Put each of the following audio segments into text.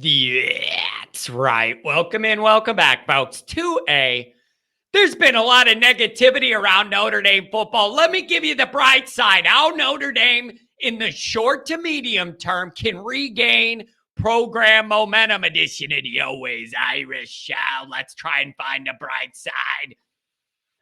That's right. Welcome in, welcome back, folks, to there's been a lot of negativity around Notre Dame football. Let me give you the bright side. How Notre Dame, in the short to medium term, can regain program momentum. Edition of the Always Irish Show. Let's try and find the bright side.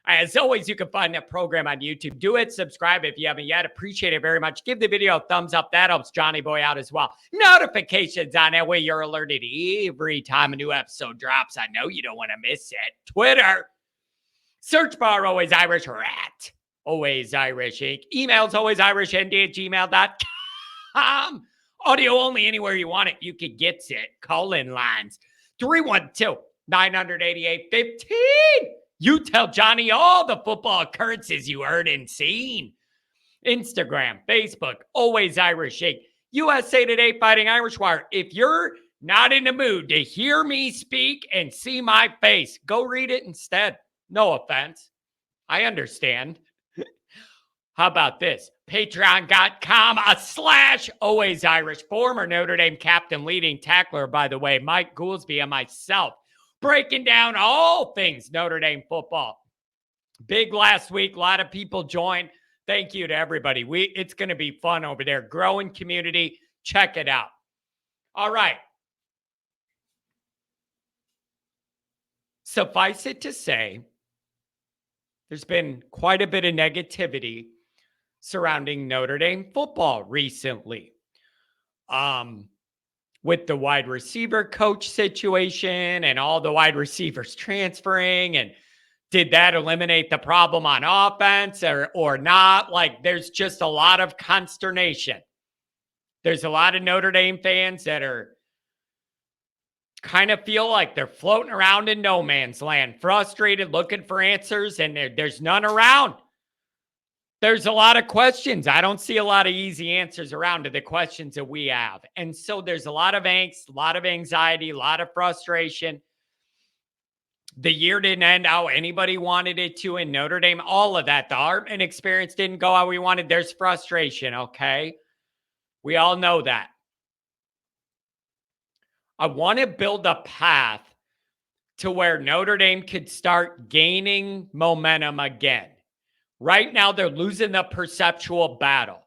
As always, you can find that program on YouTube. Do it. Subscribe if you haven't yet. Appreciate it very much. Give the video a thumbs up. That helps Johnny Boy out as well. Notifications on that way you're alerted every time a new episode drops. I know you don't want to miss it. Twitter. Search bar Always Irish or at Always Irish Inc. Emails alwaysirishnd@gmail.com. Audio only anywhere you want it. You can get it. Call in lines 312-988-15. You tell Johnny all the football occurrences you heard and seen. Instagram, Facebook, Always Irish Inc. USA Today, Fighting Irish Wire. If you're not in the mood to hear me speak and see my face, go read it instead. No offense. I understand. How about this? Patreon.com/Always Irish. Former Notre Dame captain, leading tackler, by the way, Mike GOOLSBY and myself, breaking down all things Notre Dame football. Big last week. A lot of people joined. Thank you to everybody. It's going to be fun over there. Growing community. Check it out. All right. Suffice it to say, there's been quite a bit of negativity surrounding Notre Dame football recently. With the wide receiver coach situation and all the wide receivers transferring, and did that eliminate the problem on offense or not? Like, there's just a lot of consternation. There's a lot of Notre Dame fans that are kind of feel like they're floating around in no man's land, frustrated, looking for answers, and there's none around. There's a lot of questions. I don't see a lot of easy answers around to the questions that we have. And so there's a lot of angst, a lot of anxiety, a lot of frustration. The year didn't end how anybody wanted it to in Notre Dame. All of that. The Hartman experience didn't go how we wanted. There's frustration, okay? We all know that. I want to build a path to where Notre Dame could start gaining momentum again. Right now, they're losing the perceptual battle.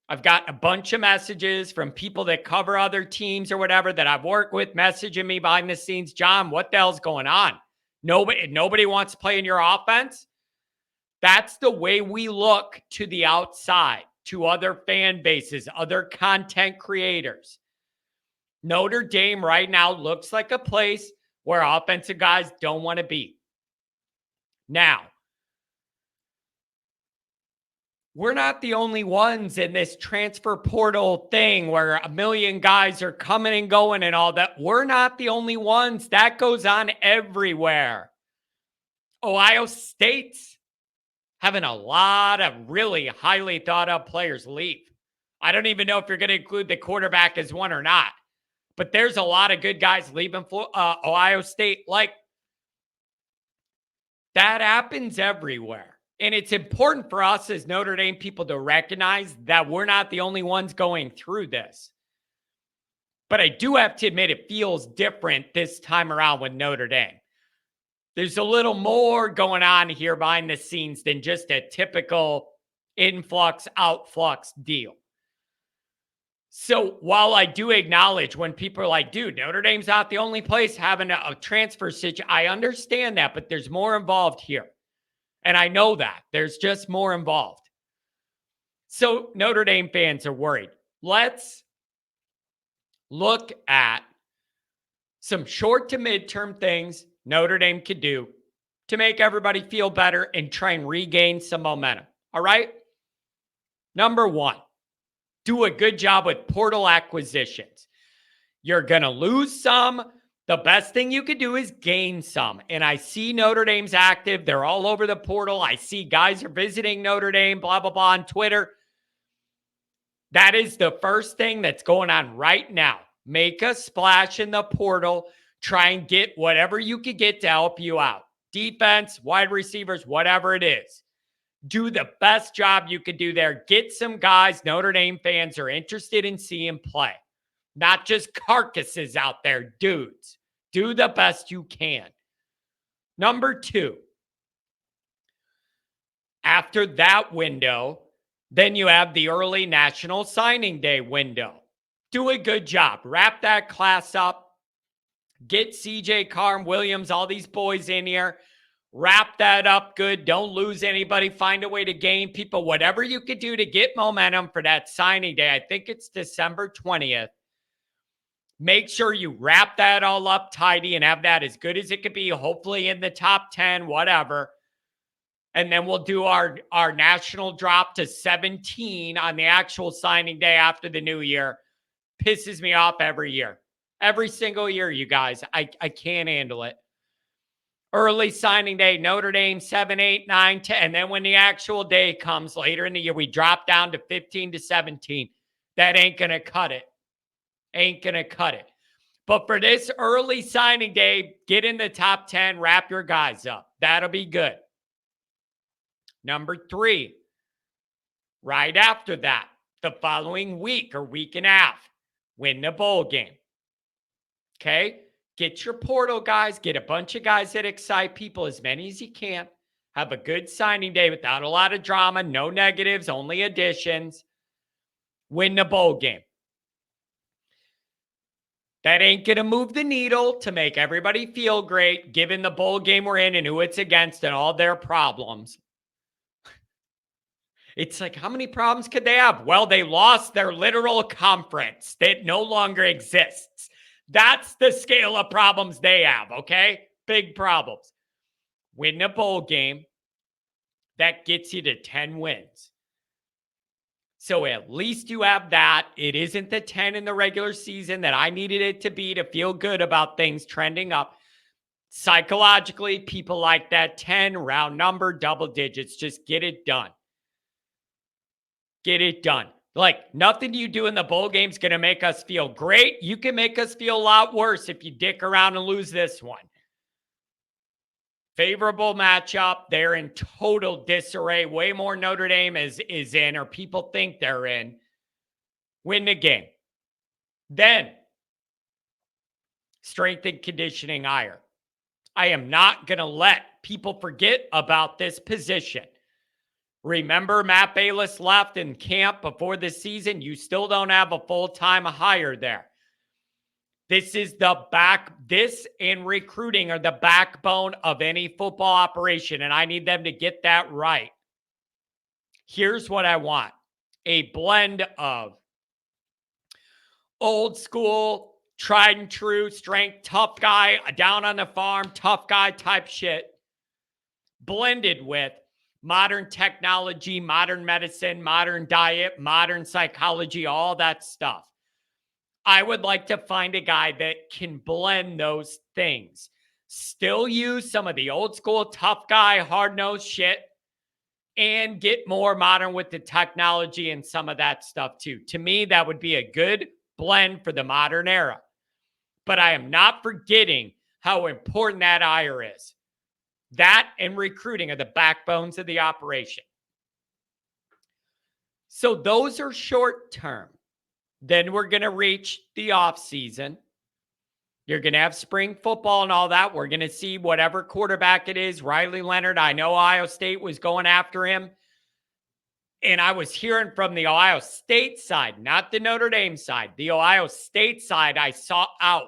I've gotten a bunch of messages from people that cover other teams or whatever that I've worked with, messaging me behind the scenes. John, what the hell's going on? Nobody wants to play in your offense? That's the way we look to the outside, to other fan bases, other content creators. Notre Dame right now looks like a place where offensive guys don't want to be. Now, we're not the only ones in this transfer portal thing where a million guys are coming and going and all that. We're not the only ones. That goes on everywhere. Ohio State's having a lot of really highly thought of players leave. I don't even know if you're going to include the quarterback as one or not. But there's a lot of good guys leaving for Ohio State. Like, that happens everywhere. And it's important for us as Notre Dame people to recognize that we're not the only ones going through this. But I do have to admit it feels different this time around with Notre Dame. There's a little more going on here behind the scenes than just a typical influx, outflux deal. So while I do acknowledge when people are like, dude, Notre Dame's not the only place having a transfer situation, I understand that, but there's more involved here. And I know that. There's just more involved. So Notre Dame fans are worried. Let's look at some short to midterm things Notre Dame could do to make everybody feel better and try and regain some momentum. All right? Number one. Do a good job with portal acquisitions. You're going to lose some. The best thing you could do is gain some. And I see Notre Dame's active. They're all over the portal. I see guys are visiting Notre Dame, blah, blah, blah, on Twitter. That is the first thing that's going on right now. Make a splash in the portal. Try and get whatever you could get to help you out. Defense, wide receivers, whatever it is. Do the best job you could do there. Get some guys Notre Dame fans are interested in seeing play. not just carcasses out there, dudes. Do the best you can. Number 2, after that window, then you have the early National Signing Day window. Do a good job. Wrap that class up. Get CJ Carr, Williams, all these boys in here. Wrap that up good. Don't lose anybody. Find a way to gain people. Whatever you could do to get momentum for that signing day. I think it's December 20th. Make sure you wrap that all up tidy and have that as good as it could be. Hopefully in the top 10, whatever. And then we'll do our national drop to 17 on the actual signing day after the new year. Pisses me off every year. Every single year, you guys. I can't handle it. Early signing day, Notre Dame, 7, 8, 9, 10. And then when the actual day comes later in the year, we drop down to 15 to 17. That ain't going to cut it. Ain't going to cut it. But for this early signing day, get in the top 10, wrap your guys up. That'll be good. Number 3, right after that, the following week or week and a half, win the bowl game. Okay? Get your portal guys. Get a bunch of guys that excite people, as many as you can. Have a good signing day without a lot of drama. No negatives, only additions. Win the bowl game. That ain't going to move the needle to make everybody feel great, given the bowl game we're in and who it's against and all their problems. It's like, how many problems could they have? Well, they lost their literal conference that no longer exists. That's the scale of problems they have, okay? Big problems. Win the bowl game. That gets you to 10 wins. So at least you have that. It isn't the 10 in the regular season that I needed it to be to feel good about things trending up. Psychologically, people like that 10, round number, double digits. Just get it done. Get it done. Like, nothing you do in the bowl game is going to make us feel great. You can make us feel a lot worse if you dick around and lose this one. Favorable matchup. They're in total disarray. Way more Notre Dame is in, or people think they're in. Win the game. Then, strength and conditioning hire. I am not going to let people forget about this position. Remember, Matt Balis left in camp before this season. You still don't have a full-time hire there. This is this and recruiting are the backbone of any football operation, and I need them to get that right. Here's what I want. A blend of old school, tried and true, strength, tough guy, down on the farm, tough guy type shit, blended with modern technology, modern medicine, modern diet, modern psychology, all that stuff. I would like to find a guy that can blend those things. Still use some of the old school tough guy, hard-nosed shit, and get more modern with the technology and some of that stuff too. To me, that would be a good blend for the modern era. But I am not forgetting how important that hire is. That and recruiting are the backbones of the operation. So those are short term. Then we're going to reach the off season. You're going to have spring football and all that. We're going to see whatever quarterback it is. Riley Leonard, I know Ohio State was going after him. And I was hearing from the Ohio State side, not the Notre Dame side. The Ohio State side I saw out.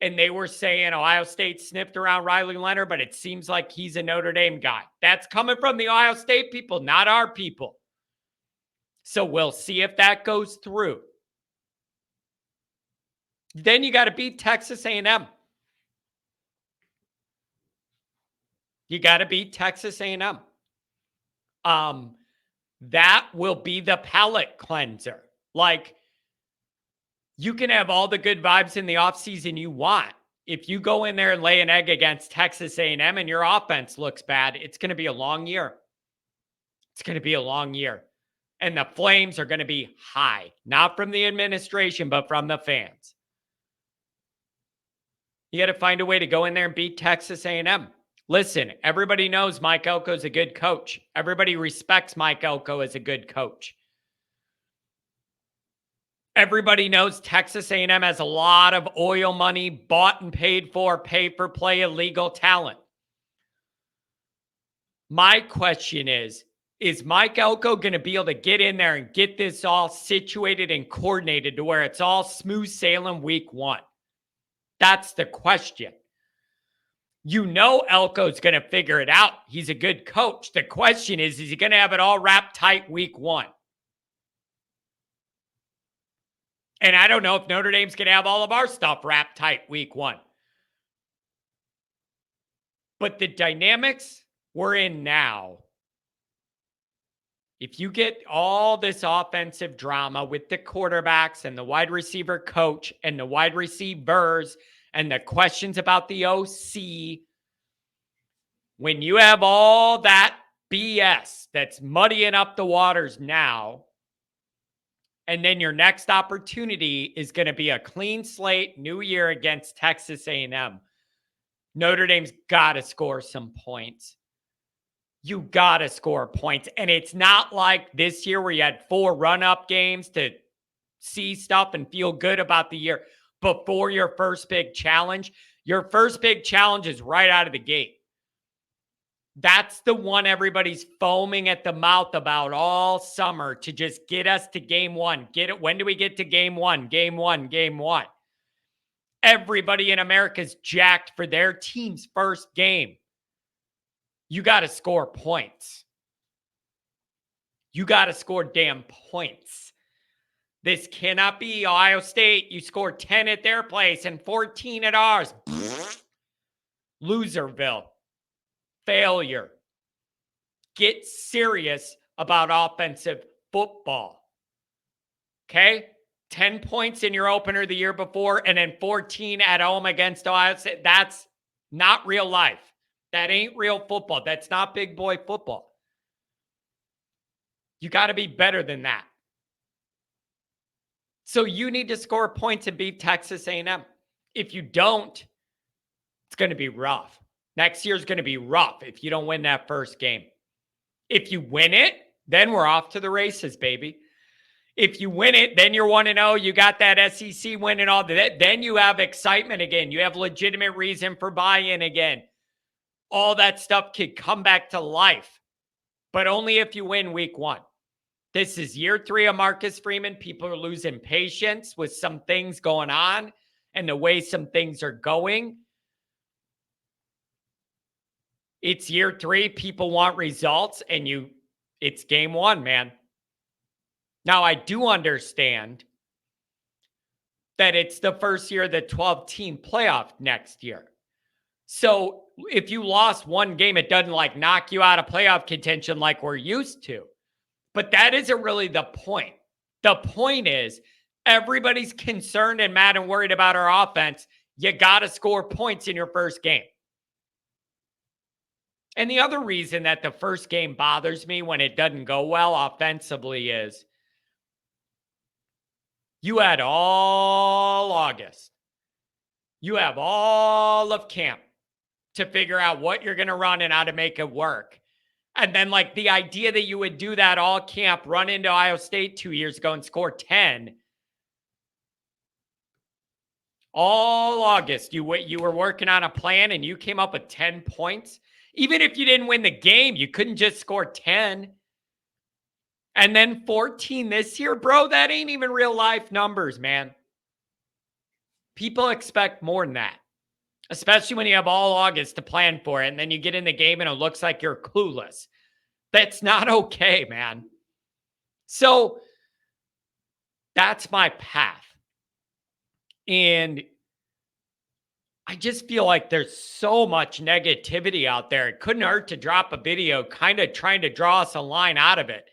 And they were saying Ohio State sniffed around Riley Leonard, but it seems like he's a Notre Dame guy. That's coming from the Ohio State people, not our people. So we'll see if that goes through. Then you got to beat Texas A&M. You got to beat Texas A&M. That will be the palate cleanser. Like, you can have all the good vibes in the offseason you want. If you go in there and lay an egg against Texas A&M and your offense looks bad, it's going to be a long year. It's going to be a long year. And the flames are going to be high. Not from the administration, but from the fans. You got to find a way to go in there and beat Texas A&M. Listen, everybody knows Mike Elko is a good coach. Everybody respects Mike Elko as a good coach. Everybody knows Texas A&M has a lot of oil money bought and paid for, pay-for-play illegal talent. My question is Mike Elko going to be able to get in there and get this all situated and coordinated to where it's all smooth sailing week one? That's the question. You know Elko's going to figure it out. He's a good coach. The question is he going to have it all wrapped tight week one? And I don't know if Notre Dame's going to have all of our stuff wrapped tight week one. But the dynamics we're in now, if you get all this offensive drama with the quarterbacks and the wide receiver coach and the wide receivers and the questions about the OC, when you have all that BS that's muddying up the waters now, and then your next opportunity is going to be a clean slate, new year against Texas A&M, Notre Dame's got to score some points. You got to score points. And it's not like this year where you had 4 run-up games to see stuff and feel good about the year before your first big challenge. Your first big challenge is right out of the gate. That's the one everybody's foaming at the mouth about all summer to just get us to game one. Get it? When do we get to game one? Game one, game one. Everybody in America's jacked for their team's first game. You got to score points. You got to score damn points. This cannot be Ohio State. You scored 10 at their place and 14 at ours. Loserville. Failure. Get serious about offensive football. Okay? 10 points in your opener the year before and then 14 at home against Ohio State. That's not real life. That ain't real football. That's not big boy football. You got to be better than that. So you need to score points and beat Texas A&M. If you don't, it's going to be rough. Next year's going to be rough if you don't win that first game. If you win it, then we're off to the races, baby. If you win it, then you're 1-0. You got that SEC win and all that. Then you have excitement again. You have legitimate reason for buy-in again. All that stuff could come back to life, but only if you win week one. This is year 3 of Marcus Freeman. People are losing patience with some things going on and the way some things are going. It's year 3. People want results, and it's game one, man. Now, I do understand that it's the first year of the 12-team playoff next year. So if you lost one game, it doesn't like knock you out of playoff contention like we're used to. But that isn't really the point. The point is everybody's concerned and mad and worried about our offense. You got to score points in your first game. And the other reason that the first game bothers me when it doesn't go well offensively is you had all August. You have all of camp to figure out what you're going to run and how to make it work. And then like the idea that you would do that all camp, run into Ohio State 2 years ago and score 10. All August, you were working on a plan and you came up with 10 points. Even if you didn't win the game, you couldn't just score 10. And then 14 this year, bro, that ain't even real life numbers, man. People expect more than that, especially when you have all August to plan for it. And then you get in the game and it looks like you're clueless. That's not okay, man. So that's my path. And I just feel like there's so much negativity out there. It couldn't hurt to drop a video kind of trying to draw us a line out of it,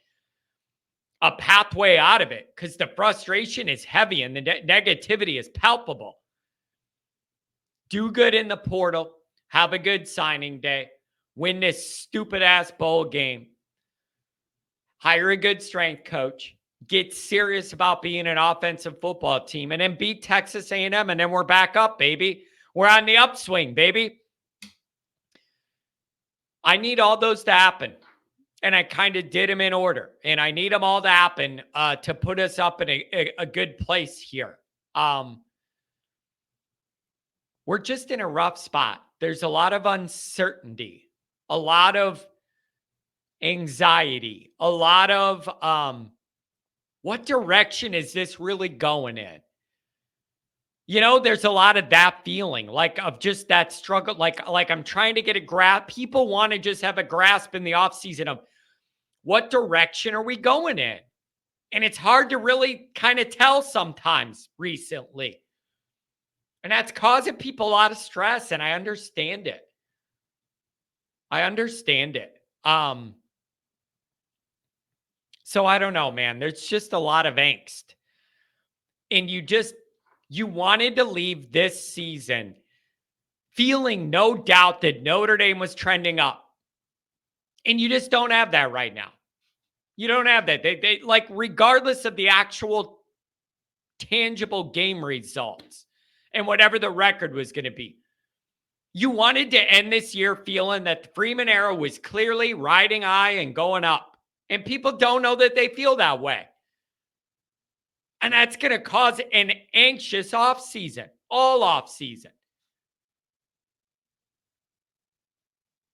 a pathway out of it, because the frustration is heavy and the negativity is palpable. Do good in the portal. Have a good signing day. Win this stupid-ass bowl game. Hire a good strength coach. Get serious about being an offensive football team and then beat Texas A&M, and then we're back up, baby. We're on the upswing, baby. I need all those to happen. And I kind of did them in order. And I need them all to happen to put us up in a good place here. We're just in a rough spot. There's a lot of uncertainty, a lot of anxiety, a lot of what direction is this really going in? You know, there's a lot of that feeling, like of just that struggle, like I'm trying to get a grasp. People want to just have a grasp in the offseason of what direction are we going in? And it's hard to really kind of tell sometimes recently. And that's causing people a lot of stress, and I understand it. I understand it. So I don't know, man. There's just a lot of angst. And you wanted to leave this season feeling no doubt that Notre Dame was trending up. And you just don't have that right now. You don't have that. They like, regardless of the actual tangible game results and whatever the record was going to be, you wanted to end this year feeling that the Freeman era was clearly riding high and going up. And people don't know that they feel that way. And that's going to cause an anxious offseason, all offseason.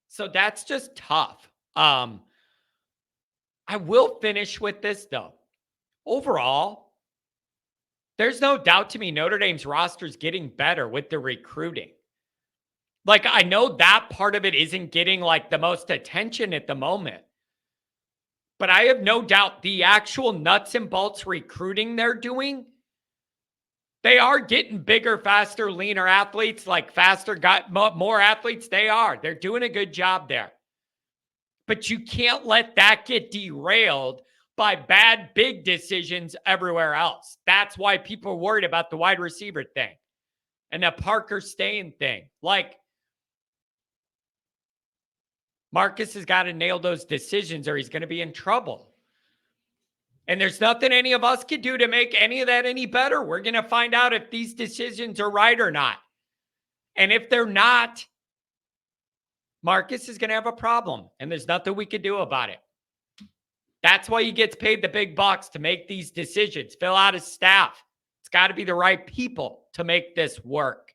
So that's just tough. I will finish with this, though. Overall, there's no doubt to me Notre Dame's roster is getting better with the recruiting. Like, I know that part of it isn't getting, like, the most attention at the moment. But I have no doubt the actual nuts and bolts recruiting they're doing, they are getting bigger, faster, leaner athletes, like faster, got more athletes. They are. They're doing a good job there. But you can't let that get derailed by bad, big decisions everywhere else. That's why people are worried about the wide receiver thing and the Parker staying thing. Like, Marcus has got to nail those decisions or he's going to be in trouble. And there's nothing any of us can do to make any of that any better. We're going to find out if these decisions are right or not. And if they're not, Marcus is going to have a problem. And there's nothing we can do about it. That's why he gets paid the big bucks to make these decisions, fill out his staff. It's got to be the right people to make this work.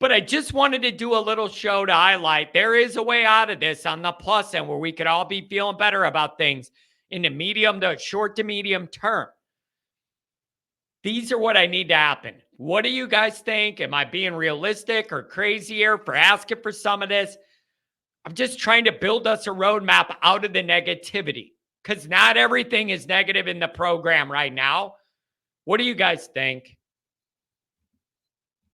But I just wanted to do a little show to highlight there is a way out of this on the plus end where we could all be feeling better about things in the medium to short to medium term. These are what I need to happen. What do you guys think? Am I being realistic or crazy here for asking for some of this? I'm just trying to build us a roadmap out of the negativity because not everything is negative in the program right now. What do you guys think?